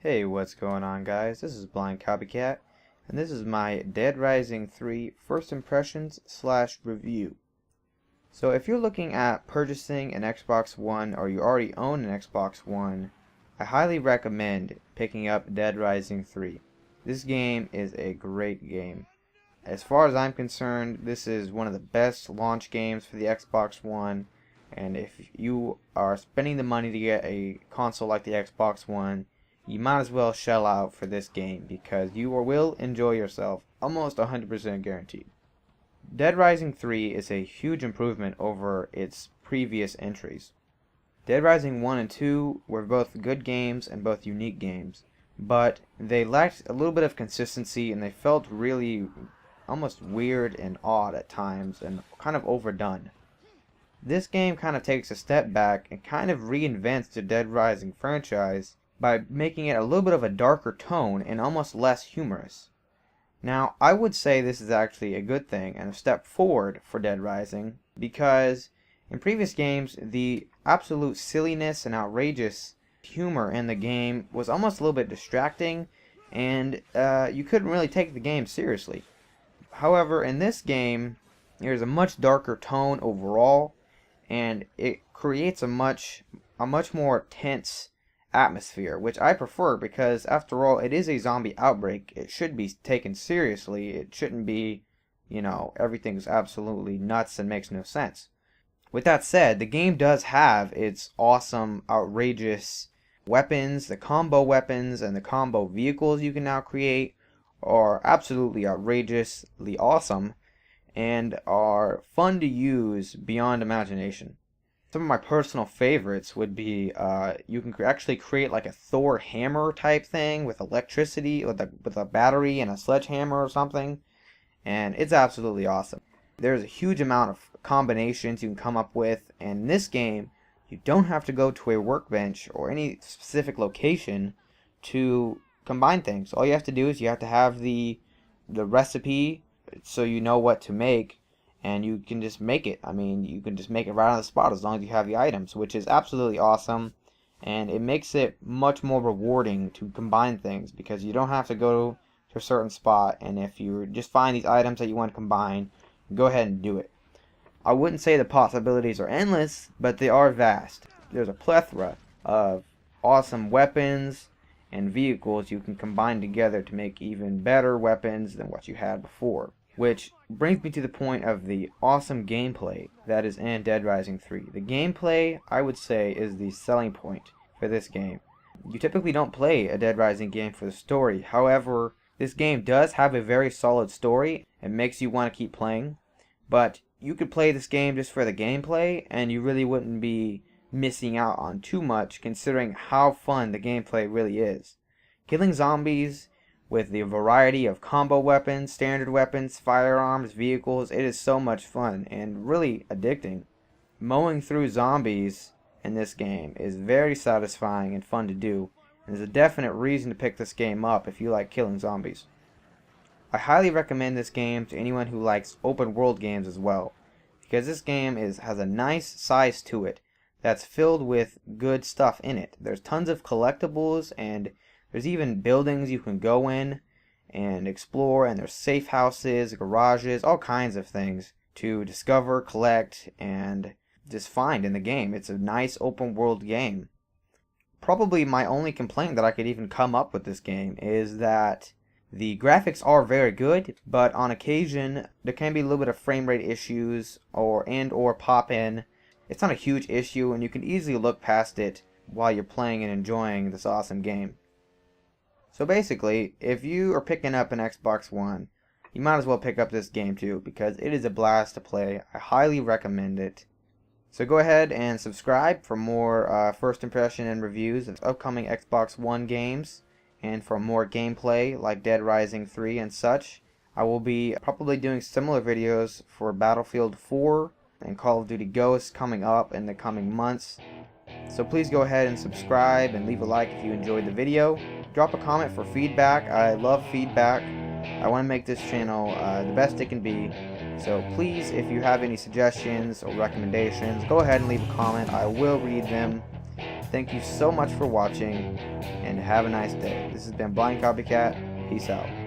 Hey, what's going on, guys? This is BlindCopyCat, and this is my Dead Rising 3 first impressions / review. So if you're looking at purchasing an Xbox One or you already own an Xbox One, I highly recommend picking up Dead Rising 3. This game is a great game. As far as I'm concerned, this is one of the best launch games for the Xbox One, and if you are spending the money to get a console like the Xbox One, you might as well shell out for this game because you will enjoy yourself, almost 100% guaranteed. Dead Rising 3 is a huge improvement over its previous entries. Dead Rising 1 and 2 were both good games and both unique games, but they lacked a little bit of consistency and they felt really almost weird and odd at times and kind of overdone. This game kind of takes a step back and kind of reinvents the Dead Rising franchise by making it a little bit of a darker tone and almost less humorous. Now, I would say this is actually a good thing and a step forward for Dead Rising, because in previous games, the absolute silliness and outrageous humor in the game was almost a little bit distracting, and you couldn't really take the game seriously. However, in this game, there's a much darker tone overall, and it creates a much more tense atmosphere, which I prefer because, after all, it is a zombie outbreak. It should be taken seriously. It shouldn't be, everything's absolutely nuts and makes no sense. With that said, the game does have its awesome, outrageous weapons. The combo weapons and the combo vehicles you can now create are absolutely outrageously awesome and are fun to use beyond imagination. Some of my personal favorites would be you can actually create like a Thor hammer type thing with electricity, with a battery and a sledgehammer or something, and it's absolutely awesome. There's a huge amount of combinations you can come up with, and in this game you don't have to go to a workbench or any specific location to combine things. All you have to do is you have to have the recipe so you know what to make, and you can just make it. I mean, you can just make it right on the spot as long as you have the items, which is absolutely awesome, and it makes it much more rewarding to combine things because you don't have to go to a certain spot, and if you just find these items that you want to combine, go ahead and do it. I wouldn't say the possibilities are endless, but they are vast. There's a plethora of awesome weapons and vehicles you can combine together to make even better weapons than what you had before. Which brings me to the point of the awesome gameplay that is in Dead Rising 3. The gameplay, I would say, is the selling point for this game. You typically don't play a Dead Rising game for the story. However, this game does have a very solid story. It makes you want to keep playing. But you could play this game just for the gameplay, and you really wouldn't be missing out on too much considering how fun the gameplay really is. Killing zombies with the variety of combo weapons, standard weapons, firearms, vehicles, it is so much fun and really addicting. Mowing through zombies in this game is very satisfying and fun to do, and there's a definite reason to pick this game up if you like killing zombies. I highly recommend this game to anyone who likes open world games as well, because this game has a nice size to it that's filled with good stuff in it. There's tons of collectibles, and there's even buildings you can go in and explore, and there's safe houses, garages, all kinds of things to discover, collect, and just find in the game. It's a nice open world game. Probably my only complaint that I could even come up with this game is that the graphics are very good, but on occasion there can be a little bit of frame rate issues or pop in. It's not a huge issue, and you can easily look past it while you're playing and enjoying this awesome game. So basically, if you are picking up an Xbox One, you might as well pick up this game too, because it is a blast to play. I highly recommend it. So go ahead and subscribe for more first impression and reviews of upcoming Xbox One games, and for more gameplay like Dead Rising 3 and such. I will be probably doing similar videos for Battlefield 4 and Call of Duty Ghosts coming up in the coming months. So please go ahead and subscribe and leave a like if you enjoyed the video. Drop a comment for feedback. I love feedback. I want to make this channel the best it can be. So please, if you have any suggestions or recommendations, go ahead and leave a comment. I will read them. Thank you so much for watching, and have a nice day. This has been BlindCopyCat. Peace out.